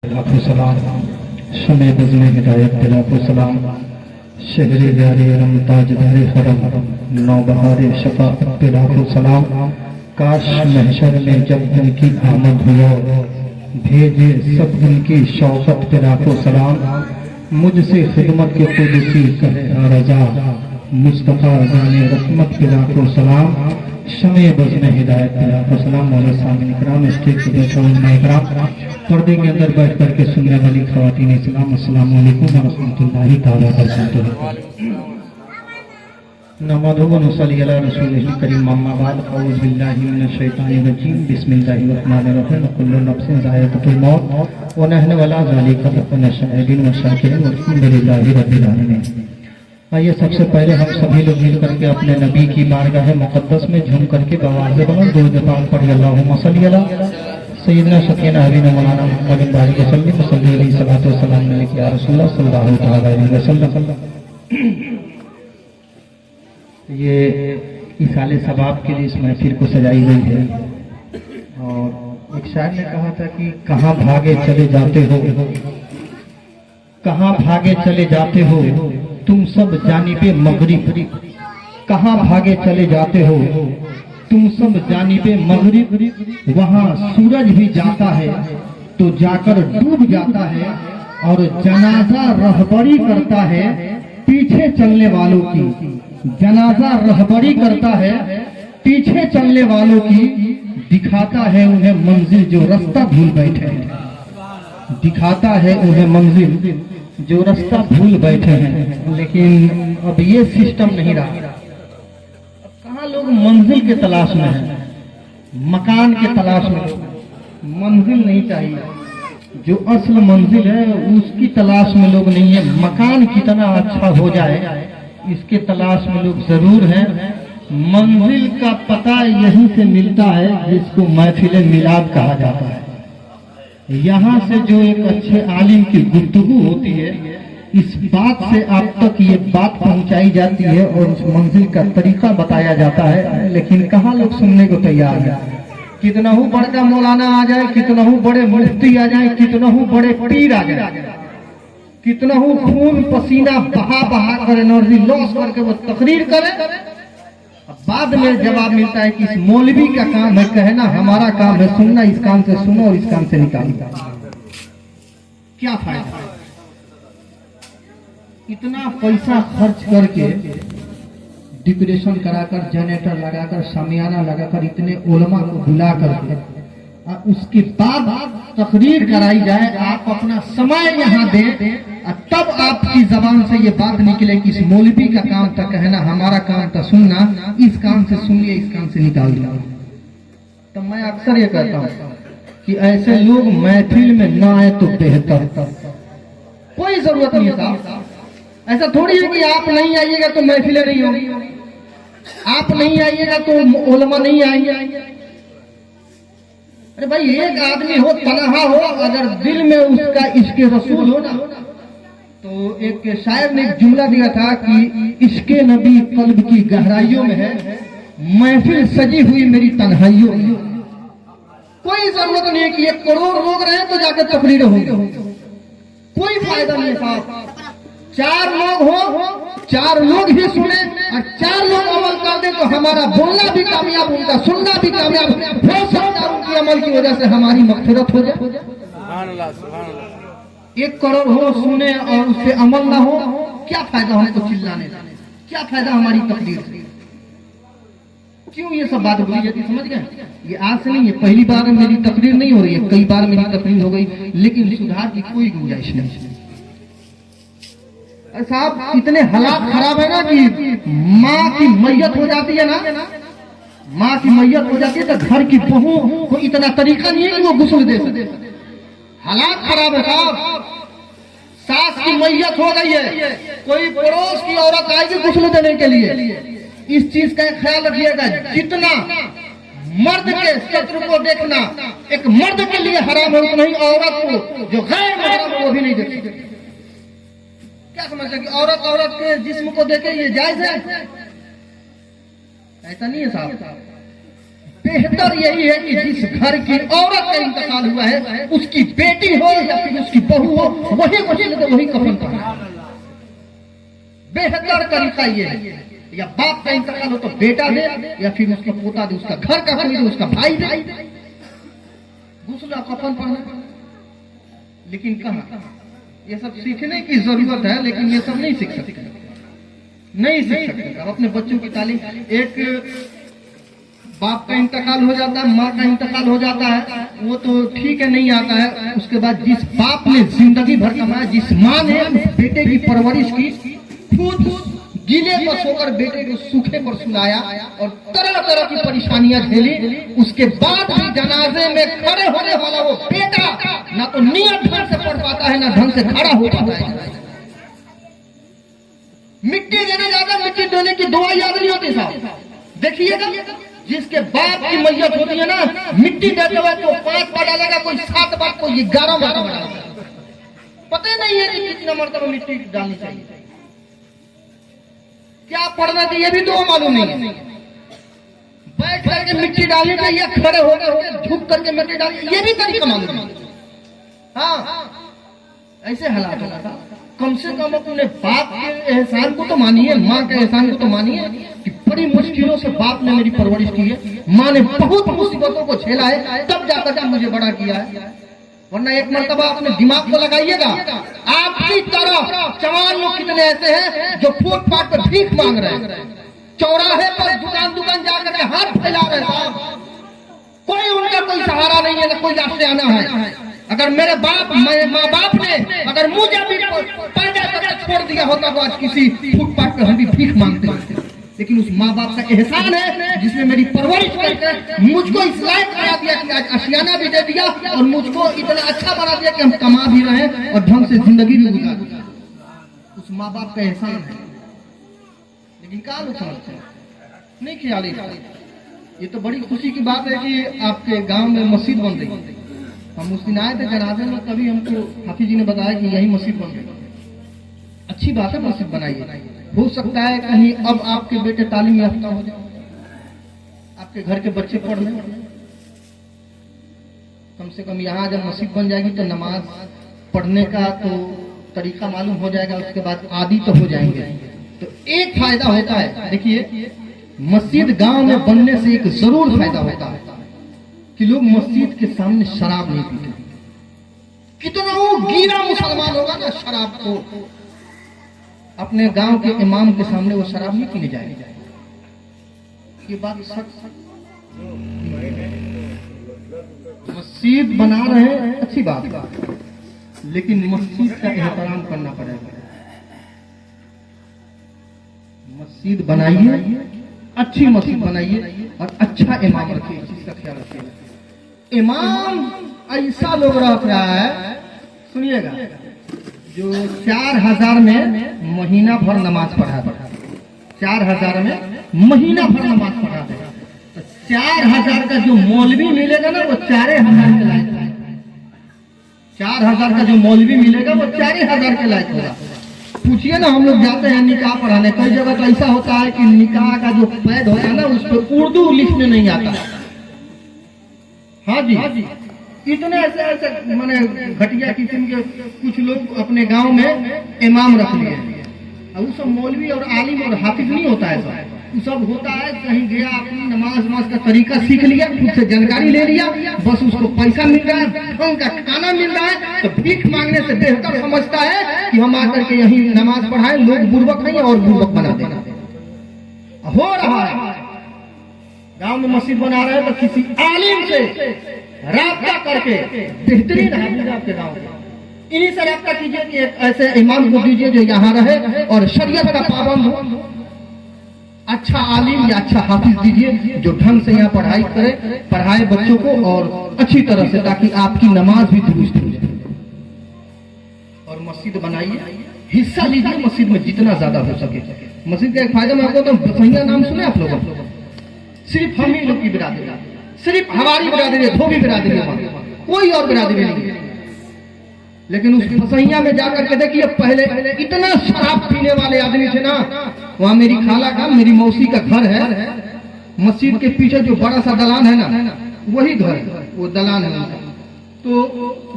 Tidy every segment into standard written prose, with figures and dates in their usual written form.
लाखों सलाम शमे बज़्म हिदायत पे लाखों सलाम शहरे जारे रम ताजदारे हरम नौबहारे शफाअत पे लाखों सलाम। काश महशर में जब उनकी आमद हुआ भेजे सब उनकी शौकत पे लाखों सलाम। मुझसे खिदमत के कुदसी कहे आरज़ा मुस्तफ़ा जाने रहमत पे लाखों सलाम। शमे बज़्म हिदायत पे लाखों सलाम। मौला सामीन इकराम, स्टेज पे बैठे उलमा इकराम, पर्दे के अंदर बैठ करके सुनने वाली ख़वातीन इस्लाम, अस्सलाम वालेकुम व रहमतुल्लाहि तआला व बरकातुहू। नहमदुहु व नुसल्ली अला रसूलिहिल करीम, अम्मा बाद, औज़ु बिल्लाहि मिनश शैतानिर रजीम, बिस्मिल्लाहिर रहमानिर रहीम। कुल्लु नफ्सिन ज़ाइक़तुल मौत व नहनु अला ज़ालिका मिनश शाहिदीन व शाकिरीन वल्हम्दुलिल्लाहि रब्बिल आलमीन। आइए सबसे पहले हम सभी लोग मिल करके अपने नबी की बारगाह मुक़द्दस में झूम करके बवाज़ बुलंद दुरूद पाक पढ़िए। अल्लाहुम्मा सल्ली अला सय्यिदना शफ़ीना हबीबना मौलाना मुहम्मद बारिक वसल्लम सल्लल्लाहु अलैहि वसल्लम अलैहि या रसूलल्लाह सल्लल्लाहु तआला अलैहि वसल्लम। ये इसाले सवाब के लिए इस महफिल को सजाई गई है और एक शायर ने कहा था कि कहाँ भागे चले जाते हो, कहाँ भागे चले जाते हो तुम सब जानिबे मगरिब, कहाँ भागे चले जाते हो तुम सब जानिबे मगरिब। वहाँ सूरज भी जाता है तो जाकर डूब जाता है और जनाजा रहबरी करता है पीछे चलने वालों की। जनाजा रहबरी करता है पीछे चलने वालों की, दिखाता है उन्हें मंजिल जो रास्ता भूल बैठे हैं। दिखाता है उन्हें मंजिल जो रास्ता भूल बैठे हैं। लेकिन अब ये सिस्टम नहीं रहा। अब कहाँ लोग मंजिल के तलाश में हैं, मकान के तलाश में। मंजिल नहीं चाहिए, जो असल मंजिल है उसकी तलाश में लोग नहीं है। मकान कितना अच्छा हो जाए इसके तलाश में लोग जरूर हैं। मंजिल का पता यहीं से मिलता है जिसको महफिल मिलाद कहा जाता है। यहाँ से जो एक अच्छे आलिम की गुफ्तगू होती है, इस बात से आप तक ये बात पहुंचाई जाती है और उस मंजिल का तरीका बताया जाता है। लेकिन कहाँ लोग सुनने को तैयार है। कितना ही बड़ा मौलाना आ जाए, कितना ही बड़े मुफ्ती आ जाए, कितना ही बड़े पीर आ जाए, कितना ही खून पसीना बहा बहा कर एनर्जी लॉस करके वो तकरीर करे, बाद में जवाब मिलता है कि इस मौलवी का काम है कहना, हमारा काम है सुनना। इस काम से सुनो और इस काम से निकालो। क्या फायदा इतना पैसा खर्च करके, डेकोरेशन कराकर, जनरेटर लगाकर, शामियाना लगाकर, इतने उलमा को बुला करके उसके बाद तकरीर कराई जाए। आप अपना समय यहाँ दें, तब आपकी जबान से ये बात निकले कि इस मौलवी का काम था कहना, हमारा काम था सुनना। इस काम से सुनिए, इस काम से निकाल दिया। तो मैं अक्सर ये कहता हूँ कि ऐसे लोग महफिल में ना आए तो बेहतर। कोई जरूरत नहीं है साहब। ऐसा थोड़ी है कि आप नहीं आइएगा तो महफिलें नहीं होंगी, आप नहीं आइएगा तो उलमा नहीं आएंगे। अरे भाई, एक आदमी हो, तनहा हो, अगर दिल में उसका इश्क़े रसूल हो ना, तो एक शायर ने एक जुमला दिया था कि इश्क़े नबी कल्ब की गहराइयों में है, महफिल सजी हुई मेरी तन्हाइयों में। कोई जरूरत नहीं है कि 1 करोड़ लोग रहे तो जाकर तकरीर होंगे, कोई फायदा नहीं है साहब। 4 लोग हो, 4 लोग ही सुने और 4 लोग अमल कर दे तो हमारा बोलना भी कामयाब, उनका सुनना भी कामयाब हो सकता है। उनकी अमल की वजह से हमारी मग़फ़िरत हो जाए। 1 करोड़ हो सुने और उससे अमल ना हो, क्या फायदा हमको चिल्लाने का, क्या फायदा हमारी तकरीर से। क्यों ये सब बात बोली जाती, समझ गए? ये आज से नहीं है, पहली बार मेरी तकरीर नहीं हो रही है, कई बार मेरी तकरीर हो गई, लेकिन सुधार की कोई गुंजाइश नहीं। साहब, इतने हालात खराब है ना कि माँ की मैयत हो जाती है ना, माँ की मैयत हो जाती है तो घर की बहू को इतना तरीका नहीं है कि वो गुस्ल दे सके। हालात खराब है साहब। सास की मैयत हो गई है, कोई पड़ोस की औरत आएगी गुस्ल देने के लिए। इस चीज का ख्याल रखिएगा, जितना मर्द के शत्रु को देखना एक मर्द के लिए हराम है, उतना ही औरत को जो गैर महरम है वो भी नहीं देखेगी। क्या समझते कि औरत के जिस्म को देखे ये जायज है? ऐसा नहीं है साहब। बेहतर यही है कि जिस घर की औरत का इंतकाल हुआ है उसकी बेटी हो या फिर उसकी बहू हो वही वही कफन पहना। बेहतर तरीका ये है, या बाप का इंतकाल हो तो बेटा दे या फिर उसका पोता दे, उसका घर का कोई दे, उसका भाई दे, दूसरा कफन पहना। लेकिन कहाँ ये सब सीखने की जरूरत है, लेकिन ये सब नहीं सीख सकते, नहीं सीख सकते। अब अपने बच्चों की तालीम, एक बाप का इंतकाल हो जाता है, माँ का इंतकाल हो जाता है, वो तो ठीक है नहीं आता है। उसके बाद जिस बाप ने जिंदगी भर कमाया, जिस माँ ने बेटे की परवरिश की, खुद गीले पर सोकर बेटे को सूखे पर सुलाया और तरह तरह की परेशानियां झेली, उसके बाद भी जनाजे में खड़े होने वाला वो बेटा ना तो नियत ढंग से पढ़ पाता है ना ढंग से खड़ा हो पाता है। मिट्टी देने जाता, मिट्टी देने की दुआ याद नहीं होती साहब। देखिएगा जिसके बाप की मैयत होती है ना, मिट्टी देते हुए तो 5 बार डालेगा, कोई 7 बार, कोई 11 बार डालेगा। पता नहीं है कि कितना मरतबा मिट्टी डालनी चाहिए, क्या पढ़ना चाहिए भी तो मालूम नहीं है। बैठ करके मिट्टी डालनी चाहिए, खड़े होकर झुक करके मिट्टी डालनी, ये भी तरीका मालूम नहीं। हाँ, ऐसे हालात होता था। कम से कम अपने बाप के एहसान को तो मानिए, माँ के एहसान को तो मानिए कि बड़ी मुश्किलों से बाप ने मेरी परवरिश की है, माँ ने बहुत मुसीबतों को झेला है, तब जाकर के मुझे बड़ा किया है। वरना एक मर्तबा अपने दिमाग को लगाइएगा, आपकी तरह जवान लोग कितने ऐसे हैं जो फुटपाथ पर भीख मांग रहे हैं, चौराहे पर दुकान जाकर के हाथ फैला रहे हैं, कोई उनका कोई सहारा नहीं है, ना कोई आशियाना है। अगर मेरे बाप माँ बाप ने अगर मुझे भी पैदा करके छोड़ दिया होता तो आज किसी फुटपाथ पर हम भी भीख मांगते हैं। लेकिन उस माँ बाप का एहसान है जिसने मेरी परवरिश करके मुझको इस लायक बना दिया कि आज आशियाना भी दे दिया और मुझको इतना अच्छा बना दिया कि हम कमा भी रहे हैं और ढंग से जिंदगी भी गुजार दिया। उस माँ बाप का एहसान है। लेकिन क्या लोग समझते हैं, नहीं ख्याल। ये तो बड़ी खुशी की बात है कि आपके गांव में मस्जिद बन रही। हम उस दिन आए थे जनाजे में, तभी हमको हाफिज जी ने बताया कि यही मस्जिद बन रही। अच्छी बात है, मस्जिद बनाइए। हो सकता है कहीं अब आपके बेटे तालीम याफ्ता हो जाए, आपके घर के बच्चे पढ़ लें, कम से कम यहाँ जब मस्जिद बन जाएगी तो नमाज पढ़ने का तो तरीका मालूम हो जाएगा, उसके बाद आदी तो हो जाएंगे। तो एक फायदा होता है, देखिए मस्जिद गांव में बनने से एक जरूर फायदा होता है कि लोग मस्जिद के सामने शराब नहीं पीते। कितना वो गीरा मुसलमान होगा ना शराब को, अपने गांव के इमाम के सामने वो शराब नहीं पीने जाएगा। ये बात सच। मस्जिद बना रहे हैं, अच्छी बात है, लेकिन मस्जिद का एहतराम करना पड़ेगा। मस्जिद बनाइए, अच्छी मस्जिद बनाइए और अच्छा इमाम रखिए, इसका ख्याल रखिए। इमाम ऐसा लोग रख रहा है, सुनिएगा, जो 4000 में महीना भर नमाज पढ़ा दे, 4000 में महीना भर नमाज पढ़ा दे, तो 4000 का जो मौलवी मिलेगा ना वो 4000 के लायक है। 4000 का जो मौलवी मिलेगा वो 4000 के लायक होगा। पूछिए ना, हम लोग जाते हैं निकाह पढ़ाने, कई जगह तो ऐसा होता है कि निकाह का जो पैड होता है ना उस पर उर्दू लिखने नहीं आता। हाँ जी, इतने ऐसे माने घटिया किस्म के कुछ लोग अपने गांव में इमाम रख लिए। वो सब मौलवी और आलिम और हाफिज नहीं होता है, वो सब होता है कहीं गया, अपनी नमाज का तरीका सीख लिया, खुद से जानकारी ले लिया, बस उसको पैसा मिल रहा है, ढंग का खाना मिल रहा है, तो भीख मांगने से बेहतर समझता है कि हम आकर के यही नमाज पढ़ाएं, लोग बुर्बक नहीं और बुर्बक बना देना। हो रहा है गांव में मस्जिद बना रहे तो किसी आलिम से राब्ता करके, बेहतरीन हाफिज आपके गांव में, इन्हीं से राब्ता कीजिए कि एक ऐसे इमाम को दीजिए जो यहाँ रहे और शरीयत का पाबंद हो। अच्छा आलिम या अच्छा हाफिज दीजिए जो ढंग से यहाँ पढ़ाई करे, पढ़ाए बच्चों को और अच्छी तरह से, ताकि आपकी नमाज भी दुरुस्त हो जाए। और मस्जिद बनाइए, हिस्सा लीजिए मस्जिद में जितना ज्यादा हो सके। मस्जिद का एक फायदा मैं आपको तो बसैया नाम सुने आप लोगों, सिर्फ हम ही लोग की बिरादरी, सिर्फ हमारी बिरादरी, धोबी बिरादरी, कोई और बिरादरी नहीं। लेकिन उस बसैया में जाकर के देखिए, पहले इतना शराब पीने वाले आदमी थे ना, वहाँ मेरी खाला का, मेरी मौसी का घर है, मस्जिद के पीछे जो बड़ा सा दलान है ना, वही घर है, वो दलान है उनका। तो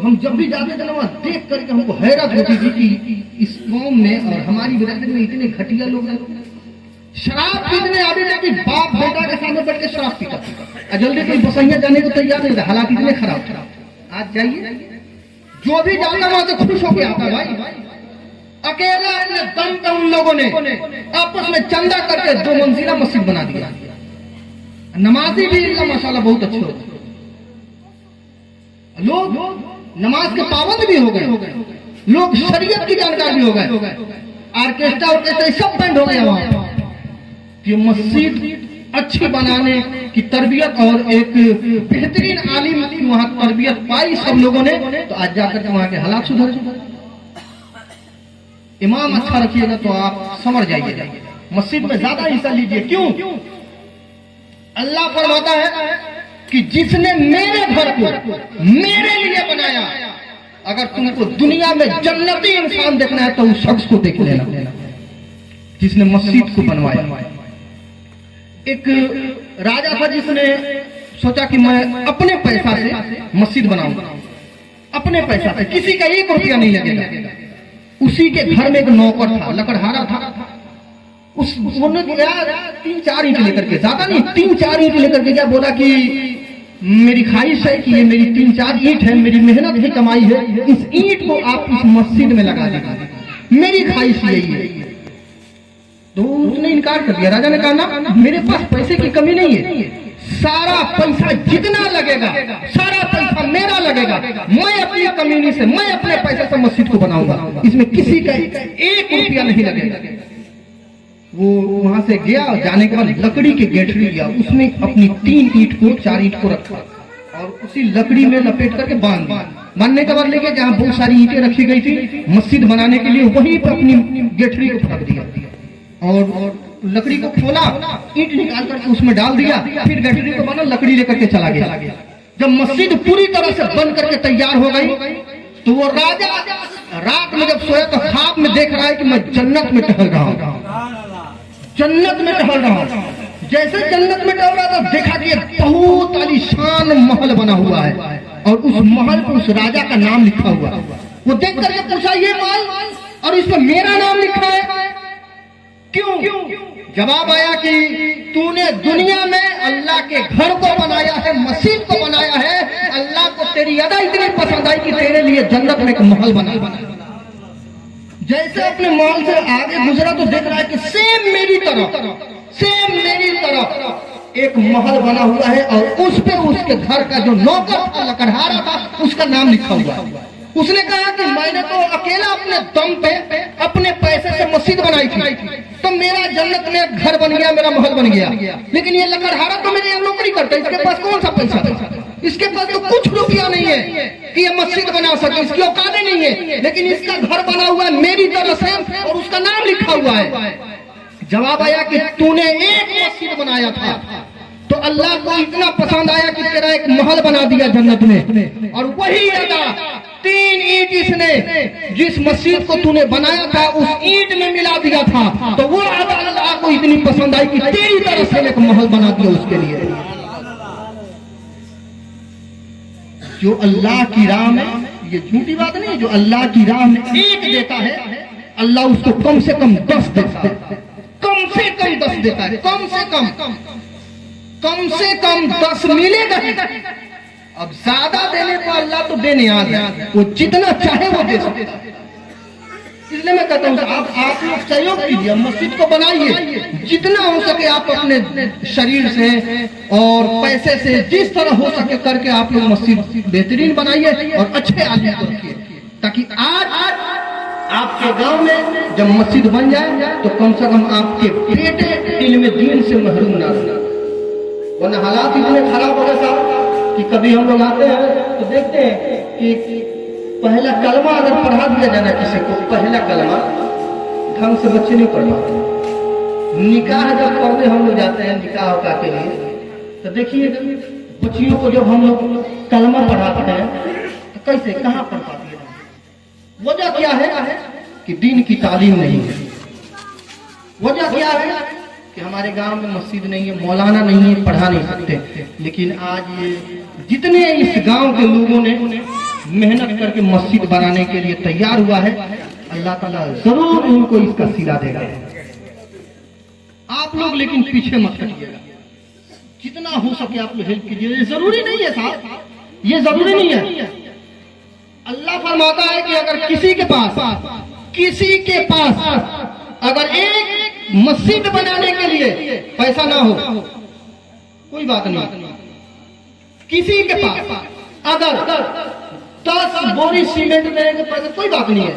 हम जब भी जाते थे ना, वहाँ देख करके हमको हैरत होती थी कि इस गांव में और हमारी बिरादरी में इतने घटिया लोग हैं। शराब पीने आदि कि बाप बेटा के सामने बैठ के शराब पीता, जल्दी कोई बसैया जाने को तैयार नहीं था, हालात इतने खराब था। आज जाइए, जो भी जाता वहां से खुश होके आता भाई। अकेला दम पे उन लोगों ने आपस में चंदा करके 2 मंजिला मस्जिद बना दिया। नमाजी भी इनका माशाल्लाह बहुत अच्छे होते, लोग नमाज के पाबंद भी हो गए, लोग शरीयत की जानकार भी हो गए, ऑर्केस्ट्रा सब बैंड हो गया वहां। कि मस्जिद अच्छी बनाने की तरबियत और एक बेहतरीन आलिम की वहां तरबियत पाई सब लोगों ने, तो आज जाकर के वहां के हालात सुधर। इमाम अच्छा रखिएगा तो आप समझ जाइएगा। मस्जिद में ज्यादा हिस्सा लीजिए। क्यों? अल्लाह फरमाता है कि जिसने मेरे घर को मेरे लिए बनाया, अगर तुमको दुनिया में जन्नती इंसान देखना है तो उस शख्स को देख लेना जिसने मस्जिद को बनवाया। एक राजा था जिसने सोचा कि मैं अपने पैसा से मस्जिद बनाऊंगा, अपने पैसा से, किसी का 1 रुपया नहीं लगेगा। उसी के घर में एक नौकर था, लकड़हारा था। उन्होंने 3-4 ईंट लेकर के, ज्यादा नहीं 3-4 ईंट लेकर के क्या बोला कि मेरी ख्वाहिश है कि ये मेरी 3-4 ईंट है, मेरी मेहनत की कमाई है, इस ईंट को आप इस मस्जिद में लगा दीजिए, मेरी ख्वाहिश यही है। तो उसने इनकार कर दिया। राजा ने कहा ना, मेरे पास पैसे की कमी नहीं है, सारा पैसा जितना लगेगा सारा पैसा मेरा लगेगा, मैं अपनी कमीनी से, मैं अपने पैसे से मस्जिद को बनाऊंगा, इसमें किसी का 1 रुपया नहीं लगेगा। वो वहां से गया, जाने के बाद लकड़ी के गेठरी लिया, उसमें अपनी 3 ईंट को 4 ईंट को रखा और उसी लकड़ी में लपेट करके बांध दिया। बांधने के बाद लेके जहाँ बहुत सारी ईंटें रखी गई थी मस्जिद बनाने के लिए, वहीं पर अपनी गेठरी को रख दिया और लकड़ी को खोला, ईंट निकाल करके उसमें डाल दिया, फिर गठरी को बना, लकड़ी लेकर के चला गया। जब मस्जिद पूरी तरह से बन करके तैयार हो गई तो वो राजा रात में जब सोया तो ख्वाब में देख रहा है कि मैं जन्नत में टहल रहा हूँ, जन्नत में टहल रहा हूँ। जैसे जन्नत में टहल रहा था, देखा कि बहुत आलीशान महल बना हुआ है और उस महल पर उस राजा का नाम लिखा हुआ। वो देख करके पूछा, ये महल और इस पर मेरा नाम लिखा है, क्यों? जवाब आया कि तूने दुनिया में अल्लाह के घर को बनाया है, मस्जिद को बनाया है, अल्लाह को तेरी अदा इतनी पसंद आई कि तेरे लिए जन्नत में एक महल बना। जैसे अपने महल से आगे गुजरा तो देख रहा है कि सेम मेरी तरफ एक महल बना हुआ है और उस पे उसके घर का जो नौकर था, लकड़हारा था, उसका नाम लिखा हुआ है। उसने कहा कि मैंने तो अकेला अपने दम पे अपने पैसे से मस्जिद बनाई थी, तो मेरा जन्नत में घर बन गया, मेरा महल बन गया। लेकिन ये लकड़हारा तो मेरे यहाँ नौकरी करता है, इसके पास कौन सा पैसा है, इसके पास तो कुछ रुपया नहीं है कि ये मस्जिद बना सके, इसकी औकातें नहीं है, लेकिन इसका घर बना हुआ है मेरी तरह से और उसका नाम लिखा हुआ है। जवाब आया कि तूने एक मस्जिद बनाया था तो अल्लाह को इतना पसंद आया कि तेरा एक महल बना दिया जन्नत में, और वही अदा 3 ईंट इसने जिस मस्जिद को तूने बनाया था उस ईंट में मिला दिया था, तो वो अदा अल्लाह को इतनी पसंद आई कि तेरी तरफ से एक महल बना दिया उसके लिए। जो अल्लाह की राह में, ये झूठी बात नहीं, जो अल्लाह की राह में 1 देता है अल्लाह उसको कम से कम 10 देता है, कम से कम 10 देता है, कम से कम 10 मिलेगा। अब ज्यादा देने को अल्लाह तो देने आ गया, वो जितना चाहे वो दे सकता है। इसलिए मैं कहता हूँ आप लोग सहयोग कीजिए, मस्जिद को बनाइए, जितना हो सके आप अपने शरीर से और पैसे से जिस तरह हो सके करके आप लोग मस्जिद बेहतरीन बनाइए और अच्छे आदमी को रखिए, ताकि आज आपके गांव में जब मस्जिद बन जाए तो कम से कम आपके बेटे इल्म दीन से महरूम ना रहे। वरना हालात इतने खराब हो गए साहब कि कभी हम लोग आते हैं तो देखते हैं कि पहला कलमा अगर पढ़ा दिया जाना किसी को, पहला कलमा ढंग से बच्चे नहीं पढ़ पाते। निकाह जब पढ़ने हम लोग जाते हैं निकाह होगा के लिए, तो देखिए बच्चियों को जब हम लोग कलमा पढ़ाते हैं तो कैसे कहाँ पढ़ पाती है। वजह क्या है कि दीन की तालीम नहीं है। वजह क्या है कि हमारे गांव में मस्जिद नहीं है, मौलाना नहीं है, पढ़ा नहीं सकते। लेकिन आज ये जितने इस गांव के लोगों ने मेहनत करके मस्जिद बनाने के लिए तैयार हुआ है, अल्लाह ताला जरूर उनको इसका सिला देगा। आप लोग लेकिन पीछे मत हटिएगा, जितना हो सके आप लोग हेल्प कीजिए। ये जरूरी नहीं है साहब, ये जरूरी नहीं है। अल्लाह फरमाता है कि अगर किसी के पास अगर एक मस्जिद बनाने के लिए पैसा ना हो, कोई बात नहीं। किसी के पास अगर 10 बोरी सीमेंट देने के पैसे, कोई बात नहीं है।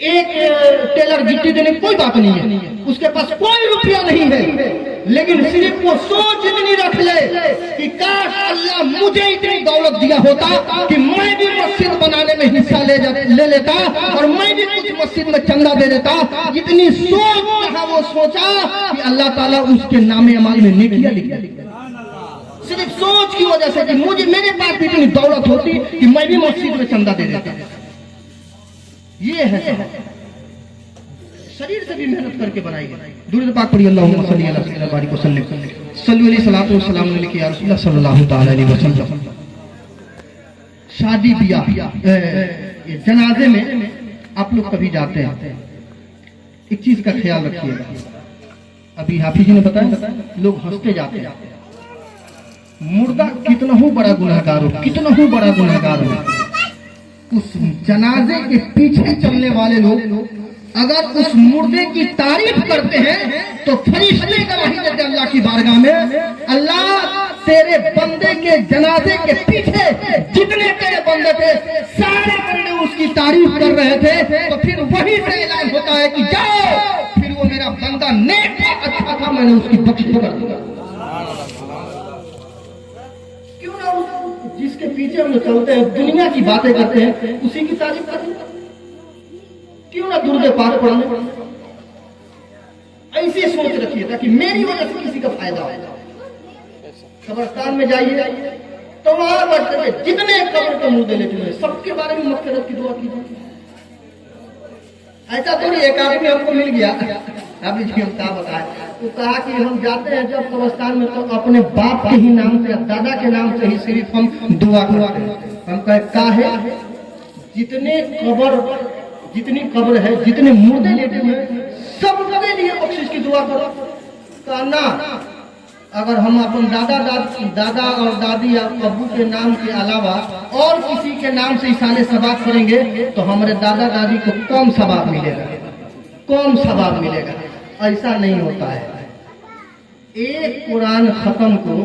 एक टेलर गिट्टी देने की कोई बात नहीं है, उसके पास कोई रुपया नहीं है, लेकिन सिर्फ वो सोच इतनी रख ले कि काश अल्लाह मुझे इतनी दौलत दिया होता कि मैं भी मस्जिद बनाने में हिस्सा ले लेता और मैं भी कुछ मस्जिद में चंदा दे देता। इतनी सोच कहा वो सोचा कि अल्लाह ताला उसके नामे अमाल में नेकियां लिख दिया। सिर्फ सोच की वजह से कि मुझे मेरे पास भी इतनी दौलत होती कि मैं भी मस्जिद में चंदा दे देता। ये है शरीर से भी मेहनत करके बनाई गई। दुरूद पाक पढ़िए, अल्लाहुम्मा सल्ली अला सय्यिदिना बारिक वसल्लम सल्लल्लाहु अलैहि सलातु वस्सलाम अलैहि या रसूलल्लाह सल्लल्लाहु तआला अलैहि वसल्लम। शादी ब्याह जनाजे में आप लोग कभी जाते हैं, एक चीज का ख्याल रखिएगा। अभी हाफिज जी ने बताया, लोग हंसते जाते हैं। मुर्दा कितना हो बड़ा गुनहगार हो, कितना हो बड़ा गुनहगार हो, उस जनाजे के पीछे चलने वाले लोग अगर उस मुर्दे की तारीफ करते हैं तो फरिश्ते गवाही देते अल्लाह की बारगाह में, अल्लाह तेरे बंदे के जनाजे के पीछे जितने तेरे बंदे थे सारे बंदे उसकी तारीफ कर रहे थे। तो फिर वही से ऐलान होता है कि जाओ, फिर वो मेरा बंदा नेक था, अच्छा था, मैंने उसकी बख्शिश कर दिया। क्यों ना जिसके पीछे हम चलते हैं, दुनिया की बातें करते हैं, उसी की तारीफ करते हैं। क्यों ना दुर्गे पाक पढ़ने? ऐसी सोच रखिए ताकि मेरी वजह से किसी का फायदा हो। कब्रिस्तान में जाइए तो वहां बैठ करके जितने कब्र के मुर्दे लेटे हुए सबके बारे में मग़फ़िरत की दुआ कीजिए। ऐसा थोड़ी एक आदमी हमको मिल गया, अभी जी हम क्या बताए, तो कहा कि हम जाते हैं जब कब्रिस्तान में तो अपने बाप के ही नाम से, दादा के नाम से ही सिर्फ हम दुआ करते हैं। हम कहे का है, जितनी कब्र है, जितने मुर्दे लेटे हुए सबके लिए बख्शिश की दुआ करो। कहा ना, अगर हम अपन दादा और दादी या अब्बू के नाम के अलावा और किसी के नाम से इसाले सवाब करेंगे तो हमारे दादा दादी को कम सवाब मिलेगा, ऐसा नहीं होता है। एक कुरान खत्म को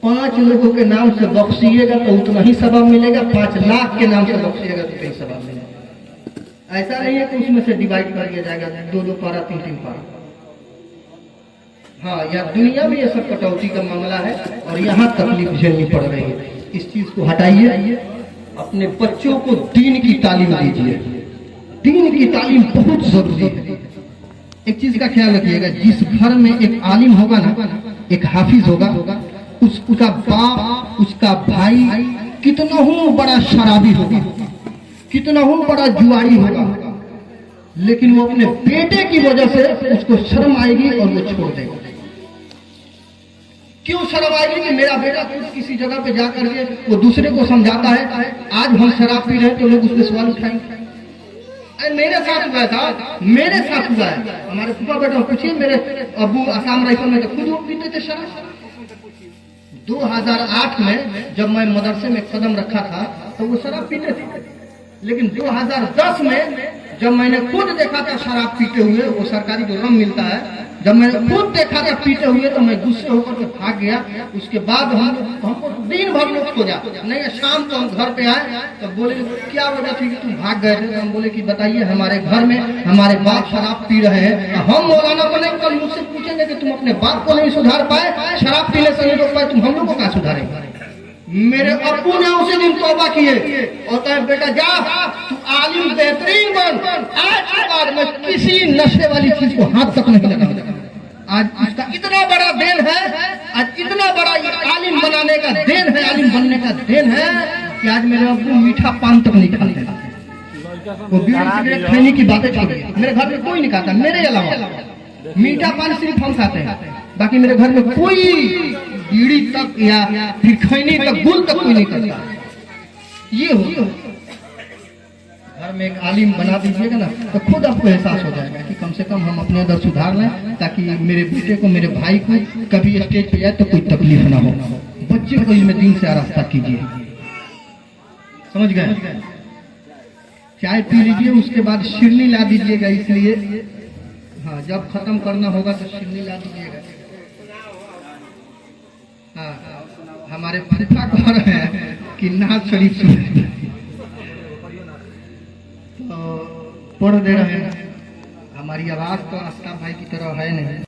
5 लोगों के नाम से बख्शिएगा तो उतना ही सवाब मिलेगा, 5 लाख के नाम से बख्शिएगा तो कई सवाब मिलेगा। ऐसा नहीं है कि उसमें से डिवाइड कर दिया जाएगा 2-2 पारा 3-3 पारा। हाँ, यह दुनिया में ये सब कटौती का मामला है और यहाँ तकलीफ झेलनी पड़ रही है। इस चीज को हटाइए, अपने बच्चों को दीन की तालीम दीजिए। दीन की तालीम बहुत जरूरी है। एक चीज का ख्याल रखिएगा, जिस घर में एक आलिम होगा ना, एक हाफिज होगा, उसका बाप, उसका भाई कितना हो बड़ा शराबी होगा, कितना हो बड़ा जुआरी होगा, लेकिन वो अपने बेटे की वजह से उसको शर्म आएगी और वो छोड़ देगा। क्यों शर्म आएगी? कि मेरा बेटा किसी जगह पे जाकर के वो दूसरे को समझाता है, आज हम शराब पी रहे हैं तो लोग उस पर सवाल उठाएंगे। मेरे साथ हुआ था, मेरे साथ हुआ है। हमारे फूफा बेटा पूछिए, मेरे अब्बू आसाम राइफल में खुद वो पीते थे शराब। 2008 में जब मैं मदरसे में कदम रखा था तो वो शराब पीते थे, लेकिन 2010 में जब मैंने खुद देखा था शराब पीते हुए, वो सरकारी जो रम मिलता है, जब मैंने खुद देखा था पीते हुए तो मैं गुस्से होकर के भाग गया। उसके बाद हमको दिन भर लोग खोजा, नहीं शाम को हम घर पे आए तो बोले क्या वजह थी कि तुम भाग गए थे? तो हम बोले कि बताइए, हमारे घर में हमारे बाप शराब पी रहे हैं, हम मौलाना बने कल मुझसे पूछेंगे कि तुम अपने बाप को नहीं सुधार पाए, शराब पीने से नहीं रोक पाए, तुम हम लोग को क्या सुधारेंगे? मेरे अब्बू ने उसी दिन तौबा किए और कहे बेटा जा, तू आलिम बेहतरीन बन, आज के बाद मैं किसी नशे वाली चीज को हाथ तक नहीं लगाऊंगा। आज इसका इतना बड़ा देन है, आज इतना बड़ा आलिम बनाने का देन है, आलिम बनने का देन है कि आज मेरे अब्बू मीठा पान तक नहीं खाते। वो बीड़ी सिगरेट खैनी की बातें छोड़िए, मेरे घर में कोई नहीं खाता मेरे अलावा। मीठा पान सिर्फ हम खाते हैं, बाकी मेरे घर में कोई बीड़ी तक या फिर खैनी तक गुल तक कोई नहीं करता। ये हो घर में एक आलिम बना दीजिएगा ना तो खुद आपको एहसास हो जाएगा कि कम से कम हम अपने अंदर सुधार लें, ताकि मेरे बेटे को, मेरे भाई को कभी स्टेज पे जाए तो कोई तकलीफ ना हो। बच्चे को इसमें दिन से रास्ता कीजिए, समझ गए? चाय पी लीजिए, उसके बाद शिरनी ला दीजिएगा, इसलिए हाँ जब खत्म करना होगा तो शिरनी ला दीजिएगा। हाँ हमारे फूफा कह रहे हैं कि नाज शरीफ सुने तो पढ़ दे रहे हैं। हमारी आवाज तो आफ्ताब भाई की तरह है नहीं।